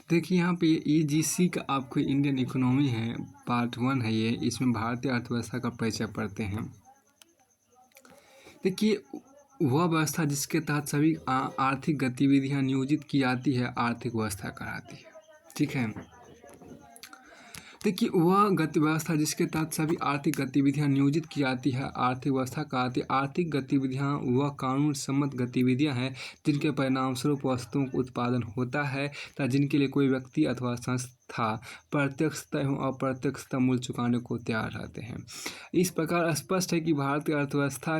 देखिए यहाँ पे ईजीसी का आपको इंडियन इकोनॉमी है, पार्ट 1 है ये। इसमें भारतीय अर्थव्यवस्था का परिचय पढ़ते हैं। देखिए वह व्यवस्था जिसके तहत सभी आर्थिक गतिविधियाँ नियोजित की जाती है, आर्थिक व्यवस्था कहलाती है। ठीक है। देखिए वह गति व्यवस्था जिसके तहत सभी आर्थिक गतिविधियां नियोजित की जाती है, आर्थिक व्यवस्था कहलाती है। आर्थिक गतिविधियां वह कानून सम्मत गतिविधियां हैं जिनके परिणामस्वरूप वस्तुओं का उत्पादन होता है तथा जिनके लिए कोई व्यक्ति अथवा संस्था प्रत्यक्षतः एवं अप्रत्यक्षतः मूल्य चुकाने को तैयार रहते हैं। इस प्रकार स्पष्ट है कि भारतीय अर्थव्यवस्था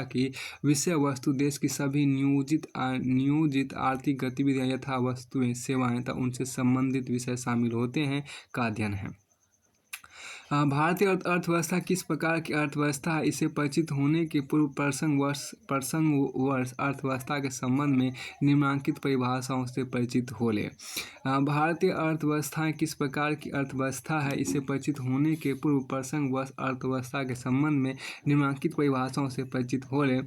की विषय वस्तु देश की सभी नियोजित आर्थिक गतिविधियां यथा वस्तुएं, सेवाएं तथा उनसे संबंधित विषय शामिल होते हैं का अध्ययन है। भारतीय अर्थव्यवस्था किस प्रकार की अर्थव्यवस्था है, इसे परिचित होने के पूर्व प्रसंग वर्ष अर्थव्यवस्था के संबंध में निम्नलिखित परिभाषाओं से परिचित हो ले। भारतीय अर्थव्यवस्था किस प्रकार की अर्थव्यवस्था है, इसे परिचित होने के पूर्व प्रसंग वर्ष अर्थव्यवस्था के संबंध में निम्नलिखित परिभाषाओं से परिचित हो ले।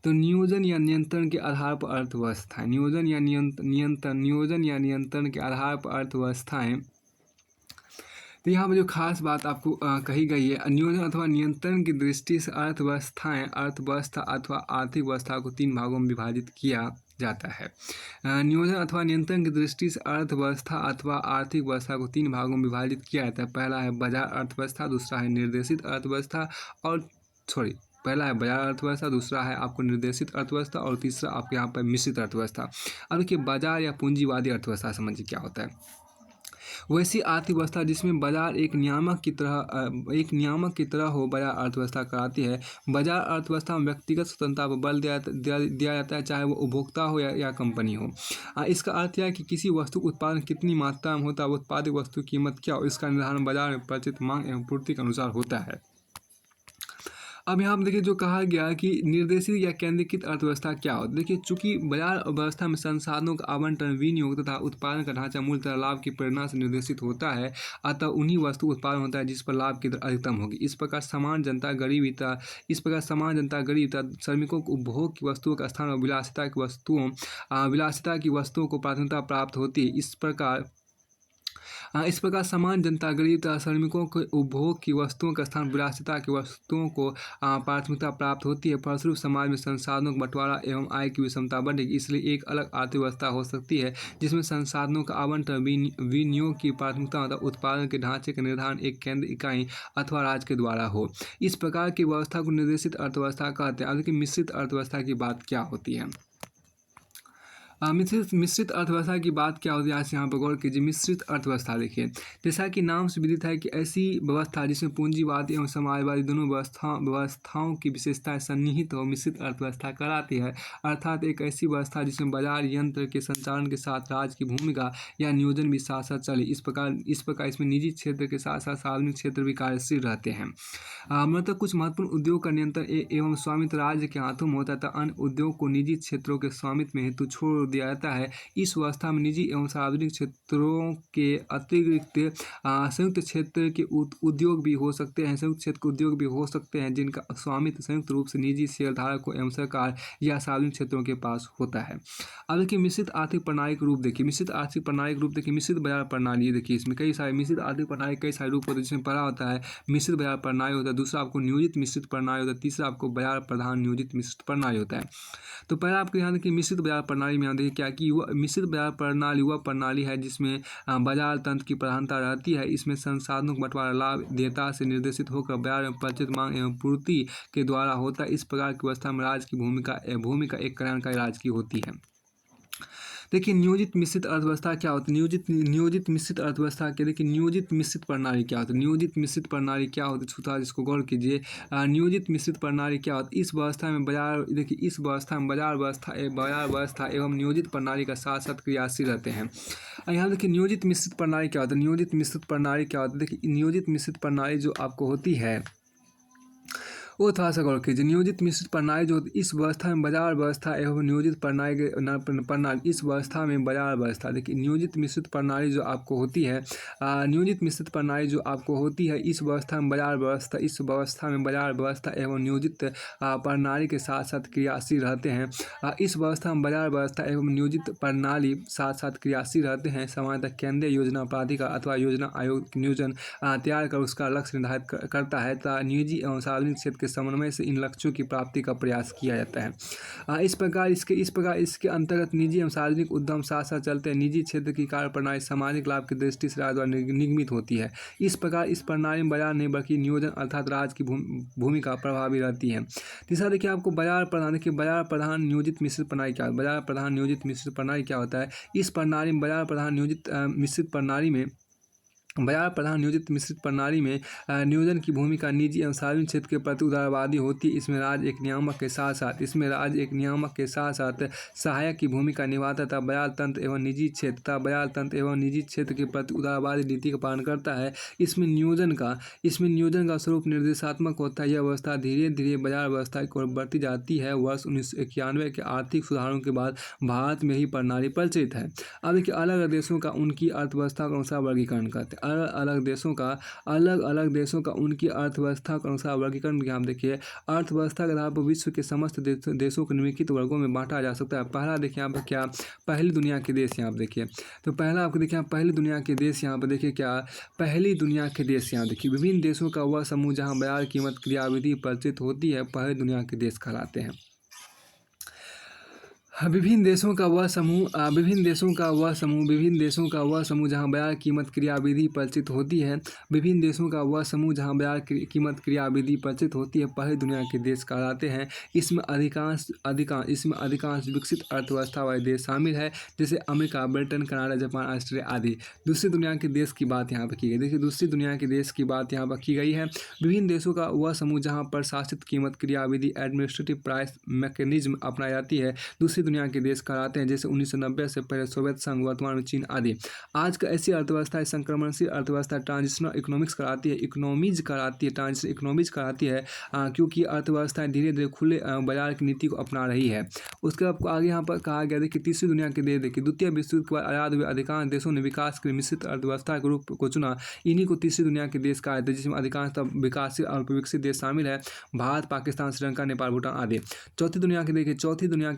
तो नियोजन या नियंत्रण के आधार पर अर्थव्यवस्था, नियोजन या नियंत्रण के आधार पर अर्थव्यवस्थाएं। तो यहाँ पर जो खास बात आपको कही गई है, नियोजन अथवा नियंत्रण की दृष्टि से अर्थव्यवस्था अथवा आर्थिक व्यवस्था को 3 भागों में विभाजित किया जाता है। नियोजन अथवा नियंत्रण की दृष्टि से अर्थव्यवस्था अथवा आर्थिक व्यवस्था को 3 भागों में विभाजित किया जाता है। पहला है बाजार अर्थव्यवस्था, दूसरा है निर्देशित अर्थव्यवस्था पहला है बाजार अर्थव्यवस्था, दूसरा है आपको निर्देशित अर्थव्यवस्था और तीसरा आपके यहाँ पर मिश्रित अर्थव्यवस्था। अब देखिए बाजार या पूंजीवादी अर्थव्यवस्था समझिए क्या होता है। वैसी आर्थिक व्यवस्था जिसमें बाजार एक नियामक की तरह हो, बाजार अर्थव्यवस्था कहलाती है। बाजार अर्थव्यवस्था में व्यक्तिगत स्वतंत्रता पर बल दिया जाता है, चाहे वो उपभोक्ता हो या कंपनी हो। इसका अर्थ यह है कि किसी वस्तु का उत्पादन कितनी मात्रा में होता है, उत्पादित वस्तु की कीमत क्या हो, इसका निर्धारण बाजार में प्रचलित मांग एवं पूर्ति के अनुसार होता है। अब यहाँ पर देखिए जो कहा गया कि निर्देशित या केंद्रीकृत अर्थव्यवस्था क्या होती है। देखिए चूंकि बाजार व्यवस्था में संसाधनों का आवंटन, विनियोग तथा उत्पादन का ढांचा मूल तथा लाभ की प्रेरणा से निर्देशित होता है, अतः उन्हीं वस्तु उत्पादन होता है जिस पर लाभ की दर अधिकतम होगी। इस प्रकार समान जनता गरीब तथा श्रमिकों को उपभोग की वस्तुओं का स्थान और विलासिता की वस्तुओं को प्राथमिकता प्राप्त होती है। इस प्रकार समान जनता गरीब तथा श्रमिकों को उपभोग की वस्तुओं का स्थान, विलासिता की वस्तुओं को प्राथमिकता प्राप्त होती है। फलस्वरूप समाज में संसाधनों का बंटवारा एवं आय की विषमता बढ़ेगी। इसलिए एक अलग आर्थिक व्यवस्था हो सकती है जिसमें संसाधनों का आवंटन, विनियोग की प्राथमिकता तथा उत्पादन के ढांचे का निर्धारण एक केंद्र इकाई अथवा राज्य के द्वारा हो। इस प्रकार की व्यवस्था को निर्देशित अर्थव्यवस्था कहते हैं। अब देखिए मिश्रित अर्थव्यवस्था की बात क्या होती है। मिश्रित अर्थव्यवस्था की बात क्या होती है, आज यहाँ पर गौर कीजिए। मिश्रित अर्थव्यवस्था देखिए, जैसा कि नाम से विदित है कि ऐसी व्यवस्था जिसमें पूंजीवादी एवं समाजवादी दोनों व्यवस्थाओं की विशेषताएं सन्निहित हो, मिश्रित अर्थव्यवस्था कहलाती है। अर्थात एक ऐसी व्यवस्था जिसमें बाजार यंत्र के संचालन के साथ राज्य की भूमिका या नियोजन भी साथ साथ चले। इस प्रकार इसमें निजी क्षेत्र के साथ साथ सार्वजनिक क्षेत्र भी कार्यशील रहते हैं। मतलब कुछ महत्वपूर्ण उद्योग का नियंत्रण एवं स्वामित्व राज्य के हाथों में होता है, अन्य उद्योग को निजी क्षेत्रों के स्वामित्व में हेतु छोड़ दिया जाता है। इस व्यवस्था में निजी एवं सार्वजनिक क्षेत्रों के अतिरिक्त संयुक्त क्षेत्र के उद्योग भी हो सकते हैं, जिनका स्वामित्व संयुक्त रूप से निजी शेयरधारकों एवं सरकार या सार्वजनिक क्षेत्रों के पास होता है। अब देखिए मिश्रित आर्थिक प्रणाली के रूप देखिए। मिश्रित बाजार प्रणाली देखिए, इसमें कई सारे मिश्रित आर्थिक प्रणाली कई सारे रूप होते हैं, जिसमें पहला होता है मिश्रित बाजार प्रणाली होता है, दूसरा आपको नियोजित मिश्रित प्रणाली होता है, तीसरा आपको बाजार प्रधान नियोजित मिश्रित प्रणाली होता है। तो पहला आपको ध्यान देखिए मिश्रित बाजार प्रणाली में देखिए क्या कि मिश्रित बाजार प्रणाली वह प्रणाली है जिसमें बाजार तंत्र की प्रधानता रहती है। इसमें संसाधनों का बंटवारा लाभ देयता से निर्देशित होकर बाजार में प्रचलित मांग एवं पूर्ति के द्वारा होता है। इस प्रकार की व्यवस्था में राज्य की भूमिका एक कल्याणकारी राज्य की होती है। देखिए नियोजित मिश्रित अर्थव्यवस्था क्या होती है। नियोजित मिश्रित अर्थव्यवस्था के देखिए नियोजित मिश्रित प्रणाली क्या होती है। नियोजित मिश्रित प्रणाली क्या होती है, छूता जिसको गौर कीजिए। नियोजित मिश्रित प्रणाली क्या होती है। इस व्यवस्था में बाजार व्यवस्था एवं नियोजित प्रणाली का साथ साथ क्रियाशील रहते हैं। यहाँ देखिए नियोजित मिश्रित प्रणाली क्या होती है। नियोजित मिश्रित प्रणाली क्या होती है, देखिए नियोजित मिश्रित प्रणाली जो आपको होती है वो थोड़ा सा गौर कीजिए। नियोजित मिश्रित प्रणाली जो होती है, इस व्यवस्था में बाजार व्यवस्था एवं नियोजित प्रणाली इस व्यवस्था में बाजार व्यवस्था, देखिए नियोजित मिश्रित प्रणाली जो आपको होती है, नियोजित मिश्रित प्रणाली जो आपको होती है, इस व्यवस्था में बाजार व्यवस्था, इस व्यवस्था में बाजार व्यवस्था एवं नियोजित प्रणाली के साथ साथ क्रियाशील रहते हैं। इस व्यवस्था में बाजार व्यवस्था एवं नियोजित प्रणाली साथ साथ क्रियाशील रहते हैं। सामान्यतः केंद्रीय योजना प्राधिकार अथवा योजना आयोग नियोजन तैयार कर उसका लक्ष्य निर्धारित करता है तथा निजी एवं सार्वजनिक क्षेत्र के समन्वय से इन लक्ष्यों की प्राप्ति का प्रयास किया जाता है। इस प्रकार इसके अंतर्गत निजी एवं सार्वजनिक उद्यम साथ साथ चलते हैं। निजी क्षेत्र की कार्य प्रणाली सामाजिक लाभ की दृष्टि से राज्य द्वारा निगमित होती है। इस प्रकार इस प्रणाली में बाजार नहीं बल्कि नियोजन अर्थात राज्य की भूमिका प्रभावी रहती है। तीसरा देखिए आपको बाजार प्रधान, देखिए बाजार प्रधान नियोजित मिश्रित प्रणाली क्या है। बाजार प्रधान नियोजित मिश्रित प्रणाली क्या होता है। इस प्रणाली में बाजार प्रधान नियोजित मिश्रित प्रणाली में बाजार प्रधान नियोजित मिश्रित प्रणाली में नियोजन की भूमिका निजी एवं सार्वजनिक क्षेत्र के प्रति उदारवादी होती है। इसमें राज्य एक नियामक के साथ साथ सहायक की भूमिका निभाता था। बाजार तंत्र एवं निजी क्षेत्र के प्रति उदारवादी नीति का पालन करता है। इसमें नियोजन का स्वरूप निर्देशात्मक होता है। यह व्यवस्था धीरे धीरे बाजार व्यवस्था की ओर बढ़ती जाती है। वर्ष 1991 के आर्थिक सुधारों के बाद भारत में ही प्रणाली प्रचलित है। अब देखिए अलग अलग देशों का उनकी अर्थव्यवस्था के अनुसार वर्गीकरण करते हैं। अलग अलग देशों का उनकी अर्थव्यवस्था के अनुसार वर्गीकरण यहाँ देखिए। अर्थव्यवस्था के आधार पर विश्व के समस्त देशों को निम्नलिखित वर्गों में बांटा जा सकता है। पहला देखिए यहाँ पर क्या, पहली दुनिया के देश यहाँ पर देखिए। तो पहला आपको देखिए पहली दुनिया के देश यहाँ पर देखिए क्या, पहली दुनिया के देश यहाँ देखिए विभिन्न देशों का वह समूह जहाँ बाजार कीमत क्रियाविधि परिचित होती है, पहली दुनिया के देश कहलाते हैं। विभिन्न देशों का वह समूह जहाँ बाजार कीमत क्रियाविधि परिचित होती है। विभिन्न देशों का वह समूह जहाँ बाजार कीमत क्रियाविधि परिचित होती है, पहले दुनिया के देश कहलाते हैं। इसमें अधिकांश विकसित अर्थव्यवस्था वाले देश शामिल है, जैसे America, Britain, Canada, Japan, Australia आदि। दूसरी दुनिया के देश की बात यहाँ पर की गई। देखिए दूसरी दुनिया के देश की बात यहाँ पर की गई है। विभिन्न देशों का वह समूह जहाँ प्रशासित कीमत क्रियाविधि एडमिनिस्ट्रेटिव प्राइस मैकेनिज्म अपनाई जाती है, दूसरी दुनिया के देश कहलाते हैं। जैसे 1990 से पहले सोवियत संघ, वर्तमान में चीन आदि। आज का ऐसी अर्थव्यवस्था संक्रमणशील अर्थव्यवस्था ट्रांजिशनल इकोनॉमिक्स कहलाती है, क्योंकि अर्थव्यवस्थाएं धीरे धीरे खुले बाजार की नीति को अपना रही है। उसके बाद आगे यहाँ पर कहा गया देखिए तीसरी दुनिया के देश देखिए। द्वितीय विश्व युद्ध के बाद आजाद हुए अधिकांश देशों ने विकास के मिश्रित अर्थव्यवस्था के रूप को चुना। इन्हीं को तीसरी दुनिया के देश कहा जाता है, जिसमें अधिकांश विकासशील और विकसित देश शामिल है, भारत, पाकिस्तान, श्रीलंका, नेपाल, भूटान आदि। चौथी दुनिया के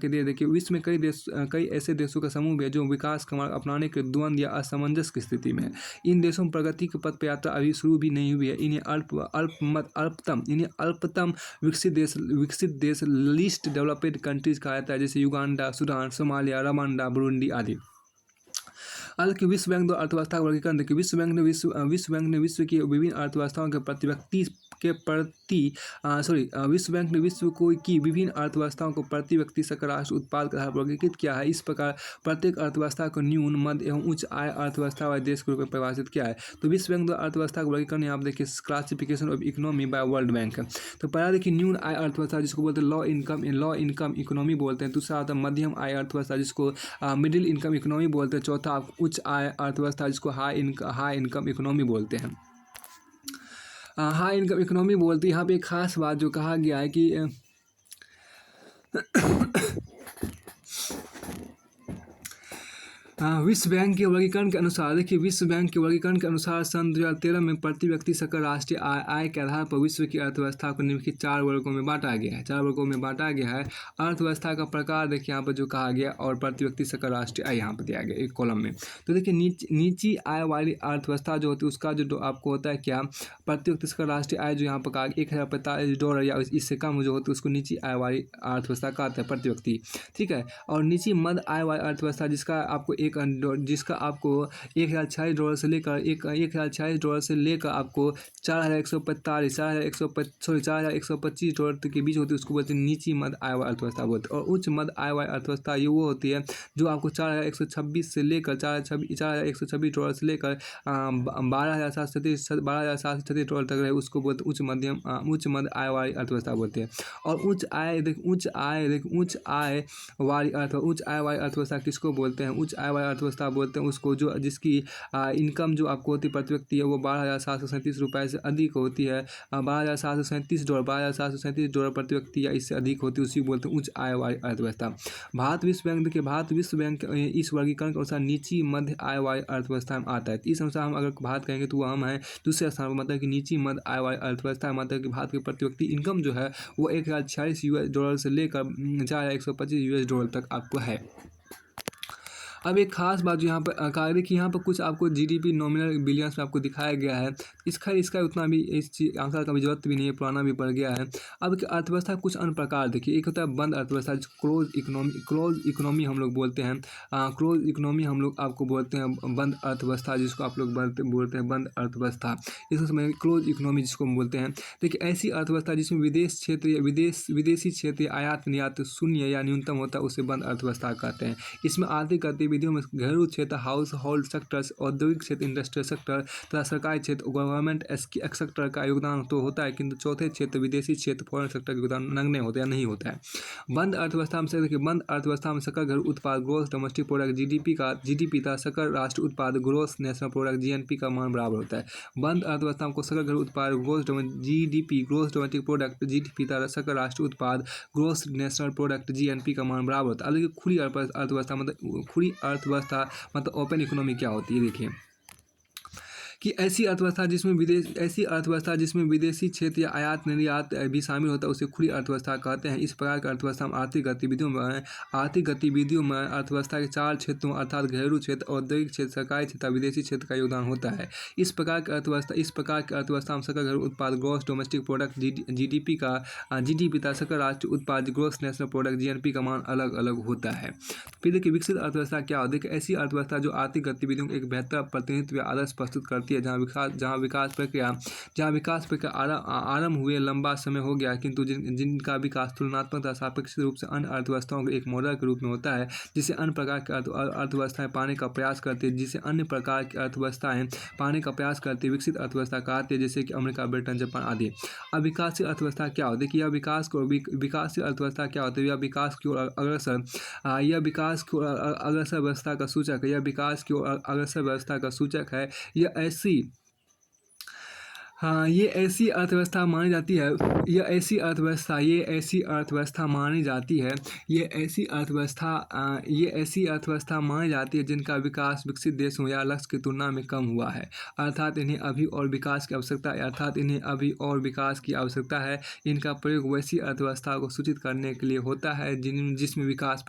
देश देखिए विश्व में कई ऐसे देशों का समूह है जो विकास का मार्ग अपनाने के द्वंद या असमंजस की स्थिति में है। इन देशों में प्रगति के पथ पर यात्रा अभी शुरू भी नहीं हुई है। इन्हें अल्पतम विकसित देश लीस्ट डेवलप्ड कंट्रीज कहा जाता है, जैसे Uganda, Sudan, Somalia, Rwanda, Burundi आदि। हालांकि विश्व बैंक द्वारा अर्थव्यवस्था का वर्गीकरण देखिए। विश्व बैंक ने विश्व की विभिन्न अर्थव्यवस्थाओं के प्रति व्यक्ति सकल राष्ट्र उत्पाद के आधार पर वर्गीकृत किया है। इस प्रकार प्रत्येक अर्थव्यवस्था को न्यून, मध्य एवं उच्च आय अर्थव्यवस्था वाले देश के रूप में परिभाषित किया है। तो विश्व बैंक द्वारा अर्थव्यवस्था का वर्गीकरण यहाँ देखिए classification of economy bye world bank. तो पहला देखिए न्यून आय अर्थव्यवस्था जिसको बोलते हैं लो इनकम इकोनॉमी बोलते हैं। दूसरा आता है मध्यम आय अर्थव्यवस्था जिसको मिडिल इनकम इकोनॉमी बोलते हैं। चौथा उच्च आय अर्थव्यवस्था जिसको हाई इनकम इकोनॉमी बोलते हैं। हाई इनकम इकोनॉमी बोलते हैं। यहाँ पे एक खास बात जो कहा गया है कि विश्व बैंक के वर्गीकरण के अनुसार देखिए सन 2013 में प्रति व्यक्ति सकल राष्ट्रीय आय के आधार पर विश्व की अर्थव्यवस्था को निम्नलिखित 4 वर्गों में बांटा गया है। अर्थव्यवस्था का प्रकार देखिए यहाँ पर जो कहा गया और प्रति व्यक्ति सकल राष्ट्रीय आय यहाँ पर दिया गया एक कॉलम में। तो देखिए नीची आय वाली अर्थव्यवस्था जो होती है उसका जो आपको होता है क्या, प्रति व्यक्ति सकल राष्ट्रीय आय जो यहाँ पर कहा $1045 या इससे कम जो होती है उसको नीची आय वाली अर्थव्यवस्था कहते हैं प्रति व्यक्ति, ठीक है। और नीची मध्य आय वाली अर्थव्यवस्था जिसका आपको $1,046 से लेकर $1,046 से लेकर आपको $4,125 तक के बीच होती है उसको बोलते हैं नीची मध्य आय वाली अर्थव्यवस्था बोलते हैं। और उच्च मध्य आय वाली अर्थव्यवस्था ये वो होती है जो आपको $4,126 से लेकर $4,126 से लेकर $12,736 तक रहे उसको बोलते उच्च मध्य आय वाली अर्थव्यवस्था बोलते हैं। और उच्च आय वाली अर्थव्यवस्था किसको बोलते हैं, उच्च आय वाली वाली अर्थव्यवस्था बोलते हैं उसको, जो जिसकी इनकम जो आपको होती है प्रति व्यक्ति है वो $12,737 से अधिक होती है, $12,737 प्रति व्यक्ति या इससे अधिक होती है, उसी को बोलते हैं उच्च आय वाली अर्थव्यवस्था। भारत विश्व बैंक, देखिए भारत विश्व बैंक इस वर्गीकरण के अनुसार नीची मध्य आय वाली अर्थव्यवस्था में आता है। इस अनुसार हम अगर बात करेंगे तो हम हैं दूसरे स्थान पर, मतलब कि नीची मध्य आय वाली अर्थव्यवस्था, मतलब कि भारत की प्रति व्यक्ति इनकम जो है वो $1,046 से लेकर $4,125 तक आपको है। अब एक खास बात जो यहाँ पर कहा कि यहाँ पर कुछ आपको जीडीपी नॉमिनल बिलियंस में आपको दिखाया गया है। इसका उतना भी इस चीज आंसर का भी जरूरत भी नहीं है, पुराना भी पड़ गया है। अब अर्थव्यवस्था कुछ अन्य प्रकार देखिए, एक होता है बंद अर्थव्यवस्था, क्लोज इकोनॉमी हम लोग बोलते हैं। क्लोज इकोनॉमी हम लोग आपको बोलते हैं बंद अर्थव्यवस्था, जिसको आप लोग बोलते हैं बंद अर्थव्यवस्था। इसको समझ क्लोज इकोनॉमी जिसको हम बोलते हैं। देखिए ऐसी अर्थव्यवस्था जिसमें विदेशी क्षेत्र आयात निर्यात शून्य या न्यूनतम होता है उसे बंद अर्थव्यवस्था कहते हैं। इसमें आर्थिक गतिविधियों में घरेलू क्षेत्र, हाउस होल्ड सेक्टर्स, औद्योगिक क्षेत्र, इंडस्ट्रियल सेक्टर तथा सरकारी क्षेत्र, गवर्नमेंट सेक्टर का योगदान तो होता है, किंतु चौथे क्षेत्र विदेशी क्षेत्र, फॉरेन सेक्टर का योगदान नगण्य होता है या नहीं होता है। बंद अर्थव्यवस्था में देखिए, बंद अर्थव्यवस्था में सकल घरेलू उत्पाद ग्रोस डोमेस्टिक प्रोडक्ट जीडीपी तथा सकल राष्ट्रीय उत्पाद ग्रोस नेशनल प्रोडक्ट जीएनपी का मान बराबर होता है। बंद अर्थव्यवस्था को सकल घरेलू उत्पाद GDP gross domestic product GDP तथा सकल राष्ट्रीय उत्पाद ग्रोस नेशनल प्रोडक्ट जीएनपी का मान बराबर होता है। अब देखिए खुली अर्थव्यवस्था मतलब ओपन इकोनॉमी क्या होती है, देखिए कि ऐसी अर्थव्यवस्था जिसमें विदेशी क्षेत्र या आयात निर्यात भी शामिल होता है उसे खुली अर्थव्यवस्था कहते हैं। इस प्रकार की अर्थव्यवस्था में आर्थिक गतिविधियों में अर्थव्यवस्था के 4 क्षेत्रों अर्थात घरेलू क्षेत्र, औद्योगिक क्षेत्र, सरकारी क्षेत्र, विदेशी क्षेत्र का योगदान होता है। इस प्रकार की अर्थव्यवस्था में सकल घरेलू उत्पाद ग्रोस डोमेस्टिक प्रोडक्ट जीडीपी तथा सकल राष्ट्रीय उत्पाद ग्रोस नेशनल प्रोडक्ट जीएनपी का मान अलग अलग होता है। फिर देखिए विकसित अर्थव्यवस्था क्या होती है, ऐसी अर्थव्यवस्था जो आर्थिक गतिविधियों को एक बेहतर प्रतिनिधित्व या आदर्श प्रस्तुत करती है, जहाँ विकास प्रक्रिया आरंभ हुए लंबा समय हो गया, किंतु जिनका विकास तुलनात्मक तथा सापेक्ष रूप से अन्य अर्थव्यवस्थाओं के एक मॉडल के रूप में होता है, जिसे अन्य प्रकार की अर्थव्यवस्थाएं पाने का प्रयास करती है, विकसित अर्थव्यवस्था कहती है, जैसे कि अमेरिका, ब्रिटेन, जापान आदि। अब विकासशील अर्थव्यवस्था क्या होती है कि विकासशील अर्थव्यवस्था क्या होती है, यह विकास की ओर अग्रसर व्यवस्था का सूचक है। यह विकास की ओर अग्रसर व्यवस्था का सूचक है। ये ऐसी अर्थव्यवस्था मानी जाती है जिनका विकास विकसित देशों या लक्ष्य की तुलना में कम हुआ है, अर्थात इन्हें अभी और विकास की आवश्यकता है। इनका प्रयोग वैसी अर्थव्यवस्था को सूचित करने के लिए होता है जिसमें विकास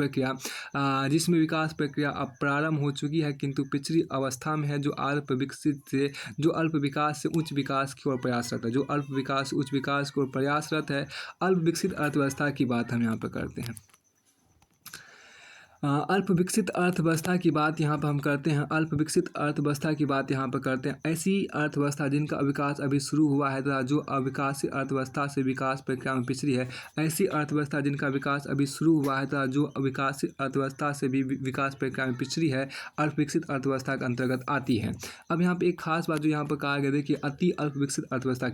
प्रक्रिया अब प्रारंभ हो चुकी है, किंतु पिछड़ी अवस्था में है, जो अल्प विकास से उच्च विकास की ओर प्रयासरत है। अल्प विकसित अर्थव्यवस्था की बात हम यहाँ पर करते हैं। अल्प विकसित अर्थव्यवस्था की बात यहाँ पर हम करते हैं। ऐसी अर्थव्यवस्था जिनका विकास अभी शुरू हुआ है तथा जो अविकासित अर्थव्यवस्था से विकास प्रक्रिया में पिछड़ी है। ऐसी अर्थव्यवस्था जिनका विकास अभी शुरू हुआ है तथा जो अविकासित अर्थव्यवस्था से भी विकास प्रक्रिया में पिछड़ी है, अल्प विकसित अर्थव्यवस्था के अंतर्गत आती है। अब यहाँ पे एक खास बात जो यहाँ पर कहा गया है कि अति अल्प विकसित अर्थव्यवस्था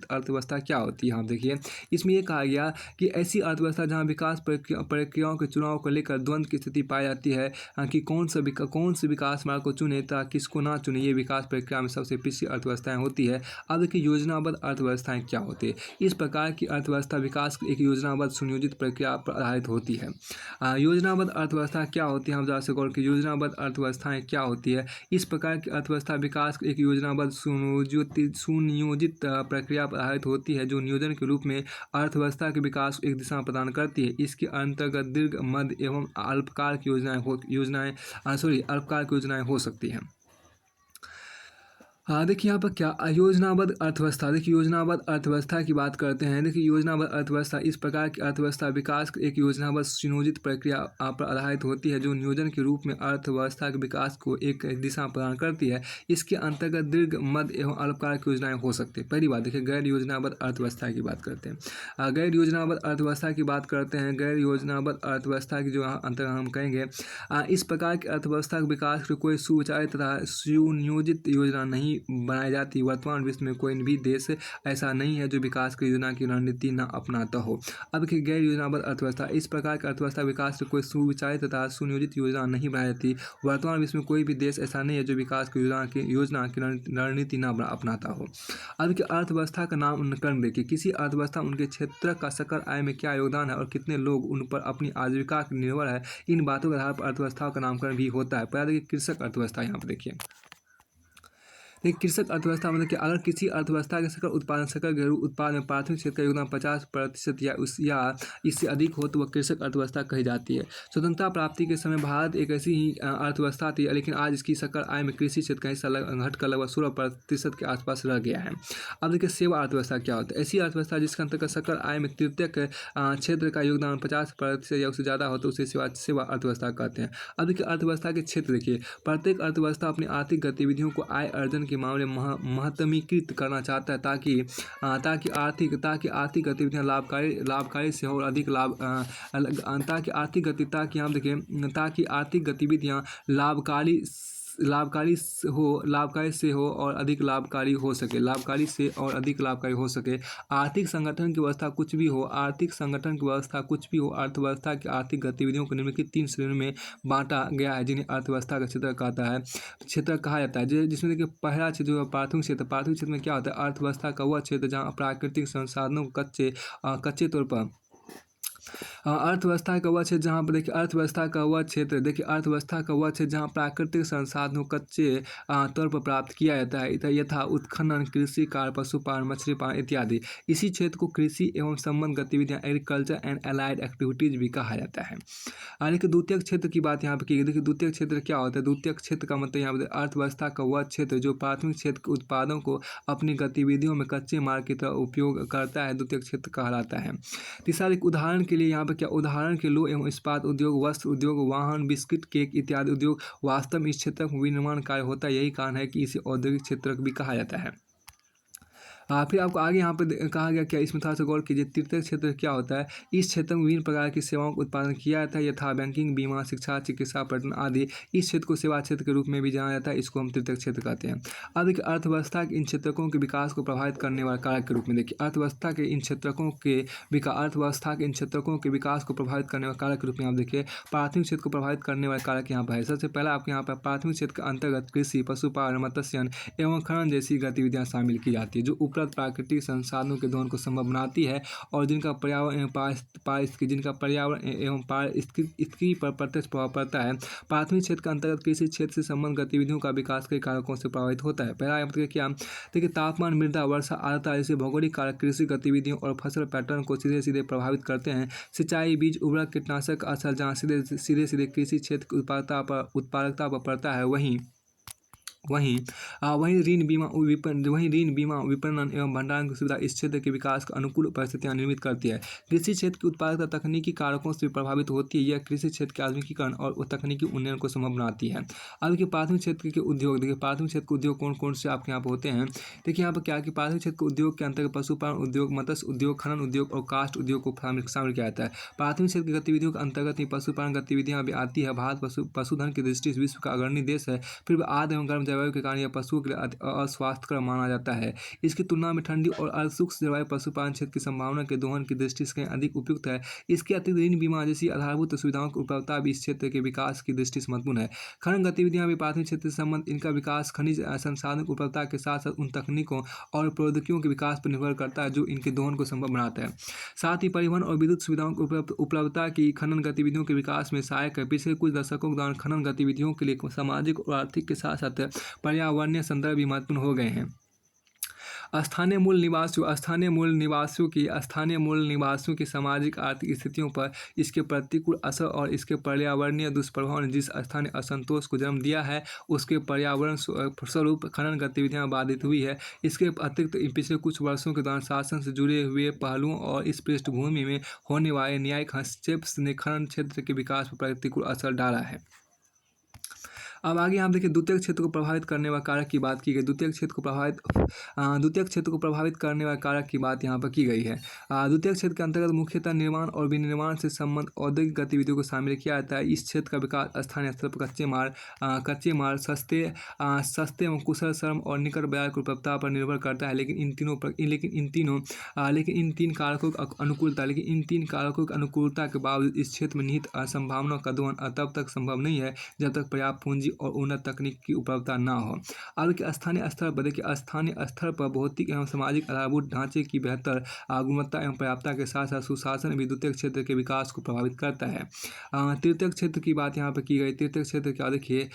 अर्थव्यवस्था क्या होती है। यहाँ देखिए इसमें यह कहा गया कि ऐसी अर्थव्यवस्था जहाँ विकास प्रक्रियाओं के चुनाव को लेकर द्वंद्व की स्थिति पाई जाती है कि कौन से विकास मार्ग को चुने तथा किसको ना चुने, ये विकास प्रक्रिया में सबसे पिछड़ी अर्थव्यवस्थाएं होती है। अब देखिए योजनाबद्ध अर्थव्यवस्थाएं क्या होती है। इस प्रकार की अर्थव्यवस्था विकास एक योजनाबद्ध सुनियोजित प्रक्रिया पर आधारित होती है। योजनाबद्ध अर्थव्यवस्था क्या होती है, हम जरा से गौर की योजनाबद्ध अर्थव्यवस्थाएं क्या होती है। इस प्रकार की अर्थव्यवस्था विकास एक योजनाबद्ध सुनियोजित प्रक्रिया पर आधारित होती है, जो नियोजन के रूप में अर्थव्यवस्था के विकास को एक दिशा प्रदान करती है। इसके अंतर्गत दीर्घ, मध्य एवं अल्पकाल की योजनाएं हो सकती हैं। देखिए यहाँ पर क्या योजनाबद्ध अर्थव्यवस्था, देखिए योजनाबद्ध अर्थव्यवस्था की बात करते हैं। देखिए योजनाबद्ध अर्थव्यवस्था इस प्रकार की अर्थव्यवस्था विकास एक योजनाबद्ध सुनियोजित प्रक्रिया पर आधारित होती है, जो नियोजन के रूप में अर्थव्यवस्था के विकास को एक दिशा प्रदान करती है। इसके अंतर्गत दीर्घ, मध्य एवं अल्पकाल की योजनाएं हो सकती है। पहली बात देखिए गैर योजनाबद्ध अर्थव्यवस्था की बात करते हैं। गैर योजनाबद्ध अर्थव्यवस्था की बात करते हैं। गैर योजनाबद्ध अर्थव्यवस्था की जो अंतर्गत हम कहेंगे, इस प्रकार की अर्थव्यवस्था के विकास की कोई सुविचारित तथा सुनियोजित योजना नहीं नहीं बनाई जाती। वर्तमान विश्व में कोई भी देश ऐसा नहीं है जो विकास की योजना की रणनीति न अपनाता हो। अब कि गैर योजनाबद्ध अर्थव्यवस्था, इस प्रकार की अर्थव्यवस्था विकास की कोई सुविचारित तथा सुनियोजित योजना नहीं बनाई जाती। वर्तमान विश्व में कोई भी देश ऐसा नहीं है जो विकास की योजना की रणनीति न अपनाता हो। अब की अर्थव्यवस्था का नामकरण देखिए। किसी अर्थव्यवस्था उनके क्षेत्र का सकल आय में क्या योगदान है और कितने लोग उन पर अपनी आजीविका निर्भर है, इन बातों के आधार पर अर्थव्यवस्थाओं का नामकरण भी होता है। पहला देखिए कृषक अर्थव्यवस्था। यहाँ पर देखिए कृषक अर्थव्यवस्था मतलब कि अगर किसी अर्थव्यवस्था के सकल उत्पादन सकल घरेलू उत्पाद में प्राथमिक क्षेत्र का योगदान 50% या इससे अधिक हो तो वह कृषक अर्थव्यवस्था कही जाती है। स्वतंत्रता प्राप्ति के समय भारत एक ऐसी ही अर्थव्यवस्था थी, लेकिन आज इसकी सकल आय में कृषि क्षेत्र का हिस्सा घटकर लगभग 16% के आसपास रह गया है। अब देखिए सेवा अर्थव्यवस्था क्या होता है। ऐसी अर्थव्यवस्था जिसके अंतर्गत सकल आय में तृतीयक क्षेत्र का योगदान 50% या उससे ज़्यादा हो तो उसे सेवा अर्थव्यवस्था कहते हैं। अब देखिए अर्थव्यवस्था के क्षेत्र देखिए, प्रत्येक अर्थव्यवस्था अपनी आर्थिक गतिविधियों को आय अर्जन के मामले महत्तमीकृत करना चाहता है ताकि आर्थिक गतिविधियां लाभकारी से हो और अधिक लाभ ताकि आर्थिक गतिविधियां लाभकारी से हो और अधिक लाभकारी हो सके। आर्थिक संगठन की व्यवस्था कुछ भी हो अर्थव्यवस्था की आर्थिक गतिविधियों को निम्नलिखित 3 श्रेणियों में बांटा गया है, जिन्हें अर्थव्यवस्था का क्षेत्र कहा जाता है। जिसमें देखिए पहला क्षेत्र जो प्राथमिक क्षेत्र में क्या होता है, अर्थव्यवस्था का वह क्षेत्र जहाँ प्राकृतिक संसाधनों को कच्चे तौर पर अर्थव्यवस्था का वह क्षेत्र जहाँ पर देखिए अर्थव्यवस्था का वह क्षेत्र जहाँ प्राकृतिक संसाधनों कच्चे तौर पर प्राप्त किया जाता है, यथा उत्खनन, कृषि कार्य, पशुपालन, मछली पालन इत्यादि। इसी क्षेत्र को कृषि एवं संबंध गतिविधियाँ एग्रीकल्चर एंड एलाइड एक्टिविटीज भी कहा जाता है। देखिए द्वितीयक क्षेत्र की बात यहाँ पर की गई। देखिए द्वितीयक क्षेत्र क्या होता है। द्वितीयक क्षेत्र का मतलब यहाँ पर अर्थव्यवस्था का वह क्षेत्र जो प्राथमिक क्षेत्र के उत्पादों को अपनी गतिविधियों में कच्चे माल की तरह उपयोग करता है, द्वितीयक क्षेत्र कहलाता है। तीसरा उदाहरण के लिए यहाँ पर क्या, उदाहरण के लो एवं इस्पात उद्योग, वस्त्र उद्योग, वाहन, बिस्किट, केक इत्यादि उद्योग वास्तव में इस क्षेत्र में विनिर्माण कार्य होता है। यही कारण है कि इसे औद्योगिक क्षेत्र भी कहा जाता है। फिर आपको आगे यहाँ पर कहा गया क्या, इसमें थोड़ा सा गौर कीजिए। तृतीयक क्षेत्र क्या होता है। इस क्षेत्र में विभिन्न प्रकार की सेवाओं का उत्पादन किया जाता है, यथा बैंकिंग, बीमा, शिक्षा, चिकित्सा, पर्यटन आदि। इस क्षेत्र को सेवा क्षेत्र के रूप में भी जाना जाता है, इसको हम तृतीयक क्षेत्र कहते हैं। अब देखिए अर्थव्यवस्था के इन क्षेत्रकों के विकास को प्रभावित करने वाले कारक के रूप में देखिए अर्थव्यवस्था के इन क्षेत्रकों के विकास को प्रभावित करने वाले कारक के रूप में आप देखिए प्राथमिक क्षेत्र को प्रभावित करने वाले कारक यहाँ पर है। सबसे पहला आपके यहाँ पर प्राथमिक क्षेत्र के अंतर्गत कृषि, पशुपालन, मत्स्यन एवं खनन जैसी गतिविधियाँ शामिल की जाती है, जो उपलब्ध प्राकृतिक संसाधनों के दोहन को संभव बनाती है और जिनका पर्यावरण एवं पारिस्थितिकी पर प्रत्यक्ष प्रभाव पड़ता है। प्राथमिक क्षेत्र के अंतर्गत कृषि क्षेत्र से संबंध गतिविधियों का विकास कई कारकों से प्रभावित होता है। पहला क्या, देखिए तापमान, मृदा, वर्षा, आर्द्रता जैसे भौगोलिक कारक कृषि गतिविधियों और फसल पैटर्न को सीधे प्रभावित करते हैं। सिंचाई, बीज, उर्वरक, कीटनाशक का असर जहाँ सीधे कृषि क्षेत्र की उत्पादकता पर पड़ता है, वहीं ऋण बीमा विपणन एवं भंडारण की सुविधा इस क्षेत्र के विकास को अनुकूल परिस्थितियां निर्मित करती है। कृषि क्षेत्र की उत्पादकता तकनीकी कारकों से प्रभावित होती है। यह कृषि क्षेत्र के आधुनिकीकरण और तकनीकी उन्नयन को संभव बनाती है। अब देखिए प्राथमिक क्षेत्र के उद्योग, देखिए प्राथमिक क्षेत्र के उद्योग कौन कौन से आपके यहाँ पर होते हैं। देखिए यहाँ पर क्या कि प्राथमिक क्षेत्र के उद्योग के अंतर्गत पशुपालन उद्योग, मत्स्य उद्योग, खनन उद्योग और काष्ठ उद्योग को शामिल किया जाता है। प्राथमिक क्षेत्र की गतिविधियों के अंतर्गत ही पशुपालन गतिविधियाँ भी आती है। भारत पशुधन की दृष्टि से विश्व का अग्रणी देश है, फिर भी आर्द्र एवं गर्म जलवायु के कारण यह पशुओं के लिए अस्वास्थ्यकर माना जाता है। इसकी तुलना में ठंडी और अर्धशुष्क जलवायु पशुपालन क्षेत्र की संभावना के दोहन की दृष्टि से कहीं अधिक उपयुक्त है। इसके अतिरिक्त ऋण बीमा जैसी आधारभूत सुविधाओं की उपलब्धता भी इस क्षेत्र के विकास की दृष्टि से महत्वपूर्ण है। खनन गतिविधियां भी प्राथमिक क्षेत्र से संबंध, इनका विकास खनिज संसाधन की उपलब्धता के साथ साथ उन तकनीकों और प्रौद्योगिकियों के विकास पर निर्भर करता है जो इनके दोहन को संभव बनाता है। साथ ही परिवहन और विद्युत सुविधाओं की उपलब्धता की खनन गतिविधियों के विकास में सहायक है। पिछले कुछ दशकों के दौरान खनन गतिविधियों के लिए सामाजिक और आर्थिक के साथ साथ पर्यावरणीय संदर्भ भी महत्वपूर्ण हो गए हैं। स्थानीय मूल निवासियों की सामाजिक आर्थिक स्थितियों पर इसके प्रतिकूल असर और इसके पर्यावरणीय दुष्प्रभाव ने जिस स्थानीय असंतोष को जन्म दिया है, उसके पर्यावरण स्वरूप खनन गतिविधियां बाधित हुई है। इसके अतिरिक्त पिछले कुछ वर्षों के दौरान शासन से जुड़े हुए पहलुओं और इस पृष्ठभूमि में होने वाले न्यायिक हस्तक्षेप ने खनन क्षेत्र के विकास पर प्रतिकूल असर डाला है। अब आगे यहाँ देखिए द्वितीयक क्षेत्र को प्रभावित करने वाले कारक की बात की गई। द्वितीयक क्षेत्र को प्रभावित करने वाले कारक की बात यहाँ पर की गई है। द्वितीयक क्षेत्र के अंतर्गत मुख्यतः निर्माण और विनिर्माण से संबंध औद्योगिक गतिविधियों को शामिल किया जाता है। इस क्षेत्र का विकास स्थानीय स्तर पर कच्चे माल सस्ते एवं कुशल श्रम और निकट बाजार की उपलब्धता पर निर्भर करता है। लेकिन इन तीन कारकों की अनुकूलता के बावजूद इस क्षेत्र में निहित संभावनाओं का दोहन तब तक संभव नहीं है जब तक पर्याप्त पूंजी और उन्नत तकनीक की उपलब्धता न हो। अब कि स्थानीय स्तर पर भौतिक एवं सामाजिक आधारभूत ढांचे की बेहतर गुणवत्ता एवं पर्याप्तता के साथ साथ सुशासन भी द्वितीयक क्षेत्र के विकास को प्रभावित करता है। तृतीयक क्षेत्र की बात यहाँ पर की गई। तृतीयक क्षेत्र क्या देखिए,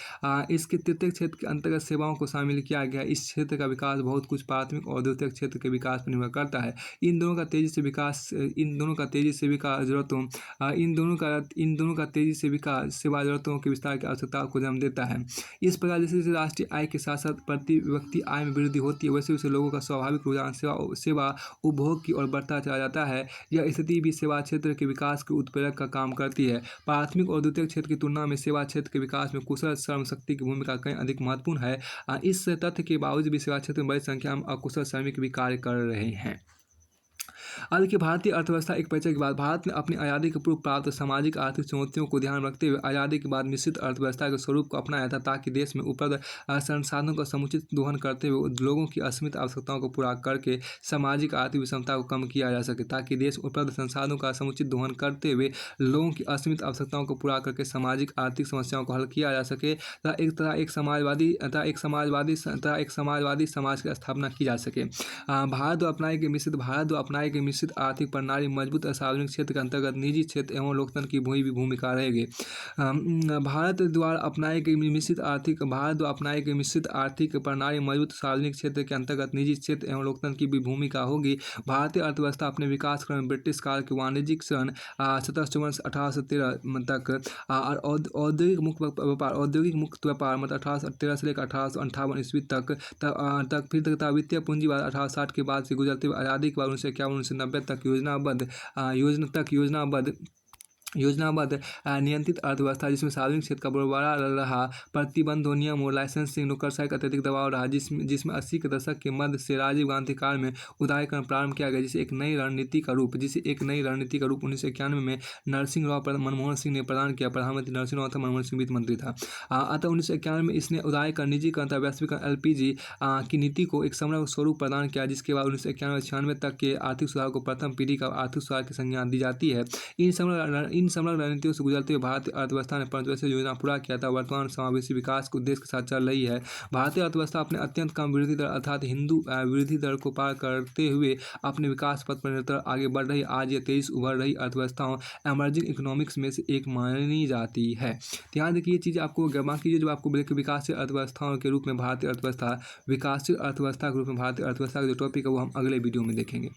इसके तृतीयक क्षेत्र के अंतर्गत सेवाओं को शामिल किया गया। इस क्षेत्र का विकास बहुत कुछ प्राथमिक और द्वितीयक क्षेत्र के विकास पर निर्भर करता है। इन दोनों का तेजी से विकास सेवा जरूरतों के विस्तार की आवश्यकता को जन्म देता है। इस प्रकार जैसे जैसे राष्ट्रीय आय के साथ साथ प्रति व्यक्ति आय में वृद्धि होती है, वैसे वैसे लोगों का स्वाभाविक रुझान सेवा उपभोग की ओर बढ़ता चला जाता है। यह स्थिति भी सेवा क्षेत्र के विकास के उत्प्रेरक का काम करती है। प्राथमिक और द्वितीयक क्षेत्र की तुलना में सेवा क्षेत्र के विकास में कुशल श्रम शक्ति की भूमिका कहीं अधिक महत्वपूर्ण है। इस तथ्य के बावजूद भी सेवा क्षेत्र में बड़ी संख्या में अकुशल श्रमिक भी कार्य कर रहे हैं। अब देखिए भारतीय अर्थव्यवस्था एक परिचय के बाद भारत ने अपनी आज़ादी के पूर्व प्राप्त सामाजिक आर्थिक चुनौतियों को ध्यान रखते हुए आज़ादी के बाद मिश्रित अर्थव्यवस्था के स्वरूप को अपनाया था, ताकि देश में उपलब्ध संसाधनों का समुचित दोहन करते हुए लोगों की असीमित आवश्यकताओं को पूरा करके सामाजिक आर्थिक विषमता को कम किया जा सके। ताकि देश उपलब्ध संसाधनों का समुचित दोहन करते हुए लोगों की असीमित आवश्यकताओं को पूरा करके सामाजिक आर्थिक समस्याओं को हल किया जा सके तथा एक समाजवादी समाज की स्थापना की जा सके। भारत द्वारा अपनाई गई मिश्रित आर्थिक प्रणाली मजबूत सार्वजनिक क्षेत्र के अंतर्गत निजी क्षेत्र एवं लोकतंत्र की भी भूमिका रहेगी। भारत द्वारा अपनाई गई मिश्रित आर्थिक प्रणाली मजबूत सार्वजनिक क्षेत्र के अंतर्गत निजी क्षेत्र एवं लोकतंत्र की भी भूमिका होगी। भारतीय अर्थव्यवस्था अपने विकास क्रम में ब्रिटिश काल के वाणिज्यिक सन 1754 तक और औद्योगिक मुक्त व्यापार मतलब 1813 से लेकर 1858 ईस्वी तक फिर वित्तीय पूंजीवाद 1860 के बाद से गुजरते हुए आज़ादी के बाद 1991 तक योजनाबद्ध नियंत्रित अर्थव्यवस्था, जिसमें सार्वजनिक क्षेत्र का बड़ा रहा। प्रतिबंधों, नियमों, लाइसेंसिंग, नौकरशाही का अत्यधिक दबाव रहा, जिसमें 80 के दशक के मध्य से राजीव गांधी काल में उदारीकरण प्रारंभ किया गया, जिसे एक नई रणनीति का रूप 1991 में नरसिंह राव मनमोहन सिंह ने प्रदान किया। प्रधानमंत्री नरसिंह राव था, मनमोहन सिंह वित्त मंत्री था। अतः 1991 में इसने उदारीकरण, निजीकरण तथा वैश्वीकरण LPG की नीति को एक समग्र स्वरूप प्रदान किया, जिसके बाद 1991-96 तक के आर्थिक सुधार को प्रथम पीढ़ी का आर्थिक सुधार की संज्ञा दी जाती है। इन समग्र रणनीतियों से गुजरते हुए भारतीय अर्थव्यवस्था ने पंचवर्षीय योजना पूरा किया था। वर्तमान समावेशी विकास के उद्देश्य के साथ चल रही है। भारतीय अर्थव्यवस्था अपने अत्यंत कम वृद्धि दर अर्थात हिंदू वृद्धि दर को पार करते हुए अपने विकास पथ पर निरंतर आगे बढ़ रही आज ये 23 उभर रही अर्थव्यवस्थाओं एमर्जिंग इकोनॉमिक्स में से एक मानी जाती है। ध्यान देखिए ये चीज़ें आपको बाकी जो आपको विकासशील अर्थव्यवस्थाओं के रूप में भारतीय अर्थव्यवस्था के जो टॉपिक है वो हम अगले वीडियो में देखेंगे।